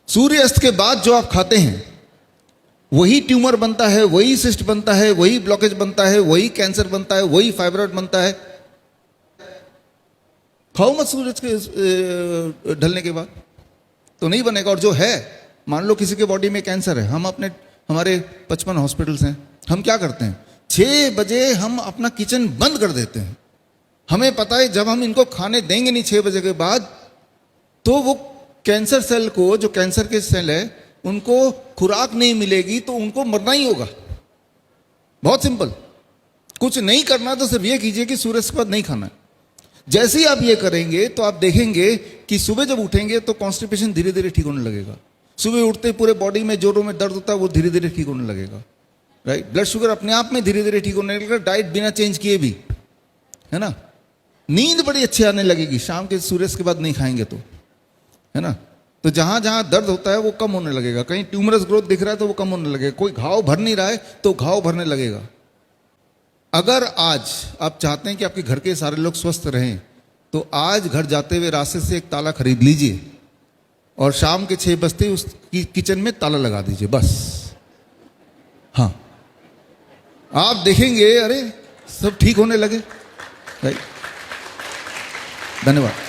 सूर्यास्त के बाद जो आप खाते हैं वही ट्यूमर बनता है, वही सिस्ट बनता है, वही ब्लॉकेज बनता है, वही कैंसर बनता है, वही फाइब्रॉइड बनता है। खाओ मत सूरज के ढलने के बाद, तो नहीं बनेगा। और जो है, मान लो किसी के बॉडी में कैंसर है, हमारे 55 हॉस्पिटल्स हैं, हम क्या करते हैं 6 बजे हम अपना किचन बंद कर देते हैं। हमें पता है जब हम इनको खाने देंगे नहीं 6 बजे के बाद, तो वो कैंसर सेल को, जो कैंसर के सेल है, उनको खुराक नहीं मिलेगी तो उनको मरना ही होगा। बहुत सिंपल, कुछ नहीं करना तो सिर्फ ये कीजिए कि सूर्य के बाद नहीं खाना है। जैसे ही आप ये करेंगे तो आप देखेंगे कि सुबह जब उठेंगे तो कॉन्स्टिपेशन धीरे धीरे ठीक होने लगेगा। सुबह उठते पूरे बॉडी में जोड़ों में दर्द होता है, वो धीरे धीरे ठीक होने लगेगा। राइट, ब्लड शुगर अपने आप में धीरे धीरे ठीक होने लगेगा, डाइट बिना चेंज किए भी, है ना। नींद बड़ी अच्छी आने लगेगी शाम के सूर्य के बाद नहीं खाएंगे तो, है ना। तो जहां जहां दर्द होता है वो कम होने लगेगा, कहीं ट्यूमरस ग्रोथ दिख रहा है तो वो कम होने लगेगा, कोई घाव भर नहीं रहा है तो घाव भरने लगेगा। अगर आज आप चाहते हैं कि आपके घर के सारे लोग स्वस्थ रहें, तो आज घर जाते हुए रास्ते से एक ताला खरीद लीजिए और शाम के 6 बजते ही उस किचन में ताला लगा दीजिए, बस। हाँ, आप देखेंगे अरे सब ठीक होने लगे। धन्यवाद।